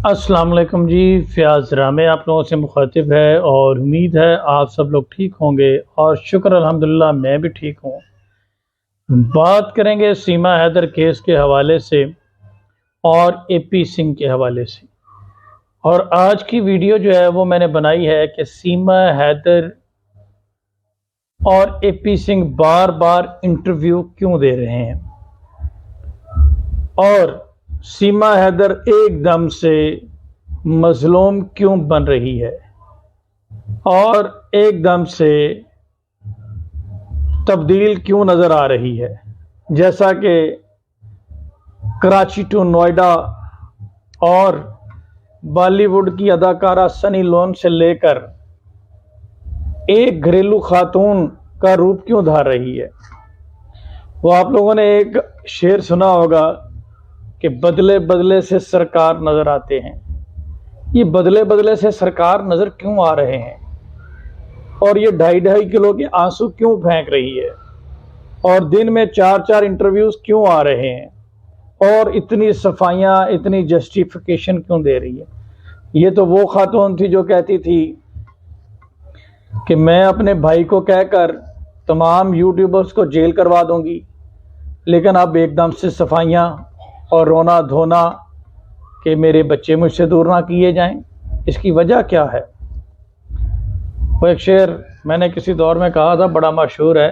अस्सलाम वालेकुम जी। फ़याज़ रामे आप लोगों से मुखातिब है और उम्मीद है आप सब लोग ठीक होंगे और शुक्र अल्हम्दुलिल्लाह मैं भी ठीक हूँ। बात करेंगे सीमा हैदर केस के हवाले से और एपी सिंह के हवाले से। और आज की वीडियो जो है वो मैंने बनाई है कि सीमा हैदर और एपी सिंह बार बार इंटरव्यू क्यों दे रहे हैं और सीमा हैदर एकदम से मजलूम क्यों बन रही है और एकदम से तब्दील क्यों नज़र आ रही है। जैसा कि कराची टू नोएडा और बॉलीवुड की अदाकारा सनी लोन से लेकर एक घरेलू खातून का रूप क्यों धार रही है। वो आप लोगों ने एक शेर सुना होगा कि बदले बदले से सरकार नज़र आते हैं। ये बदले बदले से सरकार नज़र क्यों आ रहे हैं और ये 2.5 किलो के आंसू क्यों फेंक रही है और दिन में 4 इंटरव्यूज़ क्यों आ रहे हैं और इतनी सफाइयाँ, इतनी जस्टिफिकेशन क्यों दे रही है। ये तो वो खातून थी जो कहती थी कि मैं अपने भाई को कहकर तमाम यूट्यूबर्स को जेल करवा दूंगी, लेकिन अब एकदम से सफाइयाँ और रोना धोना कि मेरे बच्चे मुझसे दूर ना किए जाएं। इसकी वजह क्या है। वो एक शेर मैंने किसी दौर में कहा था, बड़ा मशहूर है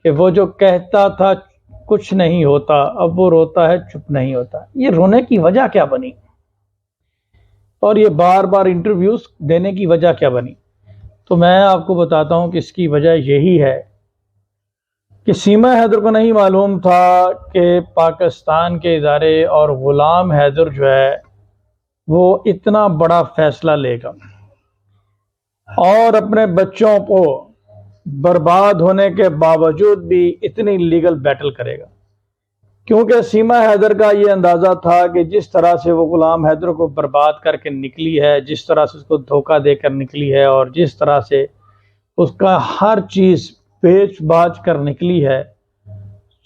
कि वो जो कहता था कुछ नहीं होता, अब वो रोता है चुप नहीं होता। ये रोने की वजह क्या बनी और ये बार बार इंटरव्यूज देने की वजह क्या बनी। तो मैं आपको बताता हूँ कि इसकी वजह यही है कि सीमा हैदर को नहीं मालूम था कि पाकिस्तान के इदारे और ग़ुलाम हैदर जो है वो इतना बड़ा फैसला लेगा और अपने बच्चों को बर्बाद होने के बावजूद भी इतनी लीगल बैटल करेगा। क्योंकि सीमा हैदर का ये अंदाज़ा था कि जिस तरह से वो ग़ुलाम हैदर को बर्बाद करके निकली है, जिस तरह से उसको धोखा देकर निकली है और जिस तरह से उसका हर चीज़ बेच बाज कर निकली है,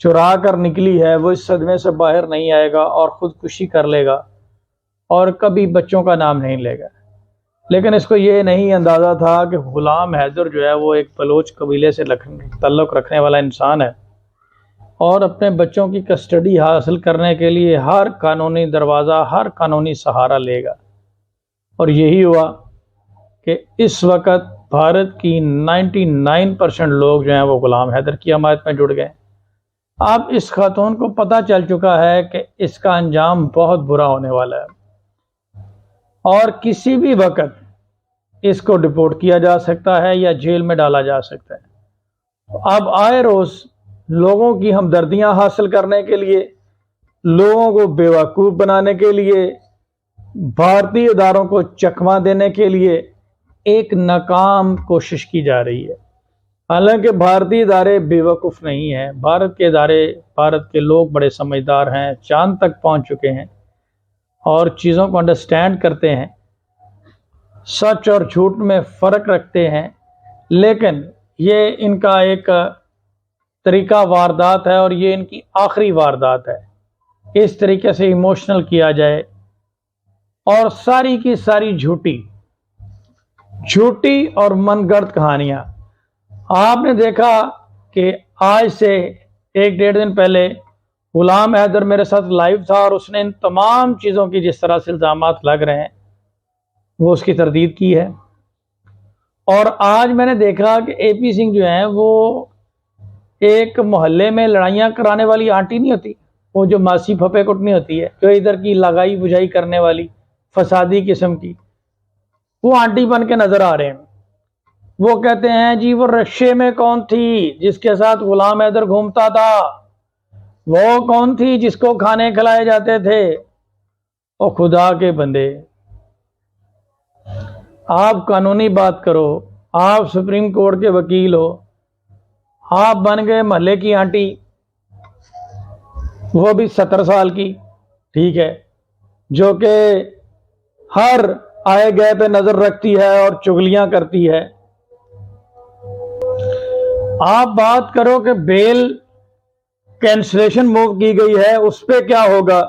चुरा कर निकली है, वो इस सदमे से बाहर नहीं आएगा और ख़ुदकुशी कर लेगा और कभी बच्चों का नाम नहीं लेगा। लेकिन इसको ये नहीं अंदाज़ा था कि ग़ुलाम हैदर जो है वो एक बलोच कबीले से ताल्लुक़ रखने वाला इंसान है और अपने बच्चों की कस्टडी हासिल करने के लिए हर कानूनी दरवाज़ा, हर कानूनी सहारा लेगा। और यही हुआ कि इस वक्त भारत की 99% लोग जो हैं वो ग़ुलाम हैदर की हमायत में जुड़ गए। अब इस खातून को पता चल चुका है कि इसका अंजाम बहुत बुरा होने वाला है और किसी भी वक्त इसको डिपोर्ट किया जा सकता है या जेल में डाला जा सकता है। अब आए रोज़ लोगों की हमदर्दियां हासिल करने के लिए, लोगों को बेवकूफ़ बनाने के लिए, भारतीय इदारों को चकमा देने के लिए एक नाकाम कोशिश की जा रही है। हालांकि भारतीय इदारे बेवकूफ़ नहीं हैं। भारत के इदारे, भारत के लोग बड़े समझदार हैं, चांद तक पहुंच चुके हैं और चीज़ों को अंडरस्टैंड करते हैं, सच और झूठ में फ़र्क रखते हैं। लेकिन ये इनका एक तरीका वारदात है और ये इनकी आखिरी वारदात है। इस तरीके से इमोशनल किया जाए और सारी की सारी झूठी और मनगढ़ंत कहानियां। आपने देखा कि आज से 1-1.5 दिन पहले ग़ुलाम हैदर मेरे साथ लाइव था और उसने इन तमाम चीज़ों की जिस तरह से इल्ज़ामात लग रहे हैं वो उसकी तरदीद की है। और आज मैंने देखा कि एपी सिंह जो हैं वो एक मोहल्ले में लड़ाइयाँ कराने वाली आंटी नहीं होती, वो जो मासी फपे कुटनी होती है, जो इधर की लगाई बुझाई करने वाली फसादी किस्म की, वो आंटी बन के नज़र आ रहे हैं। वो कहते हैं जी वो रश्शे में कौन थी जिसके साथ ग़ुलाम हैदर घूमता था, वो कौन थी जिसको खाने खिलाए जाते थे। ओ खुदा के बंदे, आप कानूनी बात करो, आप सुप्रीम कोर्ट के वकील हो, आप बन गए महल्ले की आंटी, वो भी 70 साल की, ठीक है, जो कि हर आए गए पे नज़र रखती है और चुगलियां करती है। आप बात करो कि बेल कैंसलेशन मूव की गई है, उस पर क्या होगा।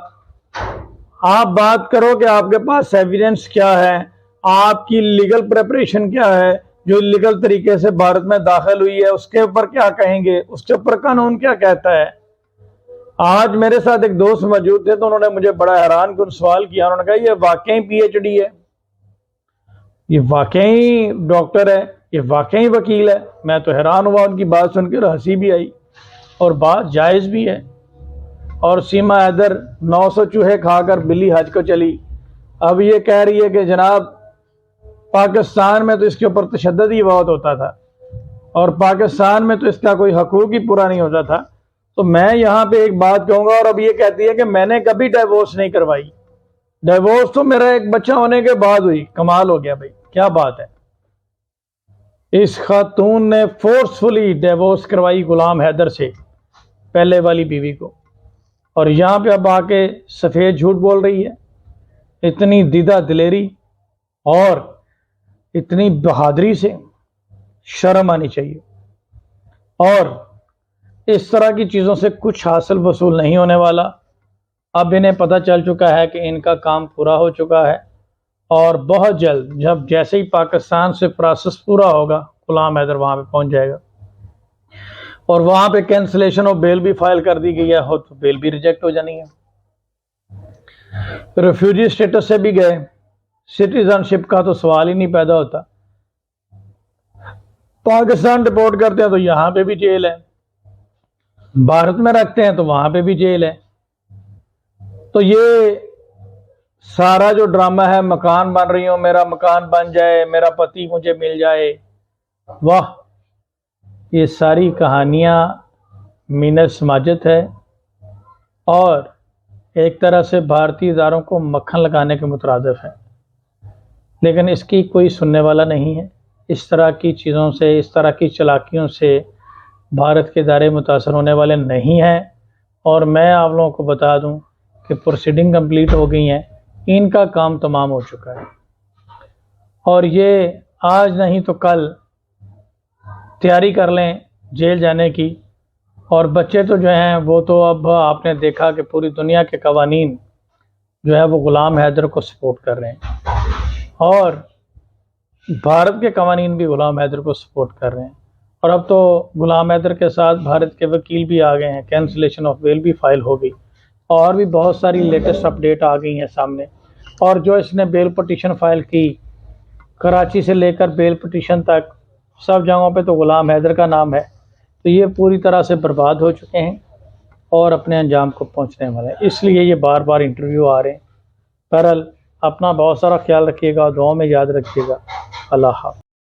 آپ بات کرو کہ آپ کے پاس ایویڈنس کیا ہے، آپ کی لیگل پریپریشن کیا ہے، جو لیگل طریقے سے بھارت میں داخل ہوئی ہے اس کے اوپر کیا کہیں گے، اس کے اوپر قانون کیا کہتا ہے۔ آج میرے ساتھ ایک دوست موجود تھے تو انہوں نے مجھے بڑا حیران کن سوال کیا، انہوں نے کہا یہ واقعی پی ایچ ڈی ہے، یہ واقعی ڈاکٹر ہے، یہ واقعی وکیل ہے۔ میں تو حیران ہوا ان کی بات سن کے، ہنسی بھی آئی اور بات جائز بھی ہے۔ اور سیما حیدر 900 چوہے کھا کر بلی حج کو چلی، اب یہ کہہ رہی ہے کہ جناب پاکستان میں تو اس کے اوپر تشدد ہی بہت ہوتا تھا اور پاکستان میں تو اس کا کوئی حقوق ہی پورا نہیں ہوتا تھا۔ تو میں یہاں پہ ایک بات کہوں گا، اور اب یہ کہتی ہے کہ میں نے کبھی ڈیورس نہیں کروائی، ڈیورس تو میرا ایک بچہ ہونے کے بعد ہوئی۔ کمال ہو گیا بھائی، کیا بات ہے۔ اس خاتون نے فورسفلی ڈیورس کروائی غلام حیدر سے، پہلے والی بیوی کو، اور یہاں پہ اب آ کے سفید جھوٹ بول رہی ہے۔ اتنی دیدہ دلیری اور اتنی بہادری سے شرم آنی چاہیے، اور اس طرح کی چیزوں سے کچھ حاصل وصول نہیں ہونے والا۔ اب انہیں پتہ چل چکا ہے کہ ان کا کام پورا ہو چکا ہے، اور بہت جلد جب جیسے ہی پاکستان سے پروسیس پورا ہوگا غلام حیدر وہاں پہ پہنچ جائے گا، اور وہاں پہ کینسلیشن آف بیل بھی فائل کر دی گئی ہے، تو بیل بھی ریجیکٹ ہو جانی ہے۔ ریفیوجی سٹیٹس سے بھی گئے، سٹیزن شپ کا تو سوال ہی نہیں پیدا ہوتا۔ پاکستان ڈپورٹ کرتے ہیں تو یہاں پہ بھی جیل ہے، بھارت میں رکھتے ہیں تو وہاں پہ بھی جیل ہے۔ تو یہ سارا جو ڈرامہ ہے، مکان بن رہی ہوں، میرا مکان بن جائے، میرا پتی مجھے مل جائے، واہ، یہ ساری کہانیاں مینت سماجت ہے، اور ایک طرح سے بھارتی اداروں کو مکھن لگانے کے مترادف ہے، لیکن اس کی کوئی سننے والا نہیں ہے۔ اس طرح کی چیزوں سے، اس طرح کی چلاکیوں سے بھارت کے ادارے متاثر ہونے والے نہیں ہیں۔ اور میں آپ لوگوں کو بتا دوں کہ پروسیڈنگ کمپلیٹ ہو گئی ہیں، ان کا کام تمام ہو چکا ہے، اور یہ آج نہیں تو کل تیاری کر لیں جیل جانے کی۔ اور بچے تو جو ہیں وہ تو اب آپ نے دیکھا کہ پوری دنیا کے قوانین جو ہے وہ غلام حیدر کو سپورٹ کر رہے ہیں، اور بھارت کے قوانین بھی غلام حیدر کو سپورٹ کر رہے ہیں، اور اب تو غلام حیدر کے ساتھ بھارت کے وکیل بھی آ گئے ہیں، کینسلیشن آف بیل بھی فائل ہو گئی، اور بھی بہت ساری لیٹسٹ اپڈیٹ آ گئی ہیں سامنے۔ اور جو اس نے بیل پٹیشن فائل کی، کراچی سے لے کر بیل پٹیشن تک سب جگہوں پہ تو غلام حیدر کا نام ہے، تو یہ پوری طرح سے برباد ہو چکے ہیں اور اپنے انجام کو پہنچنے والے ہیں۔ اس لیے یہ بار بار انٹرویو آ رہے ہیں۔ بہرحال اپنا بہت سارا خیال رکھیے گا، دعاؤں میں یاد رکھیے گا۔ اللہ حافظ۔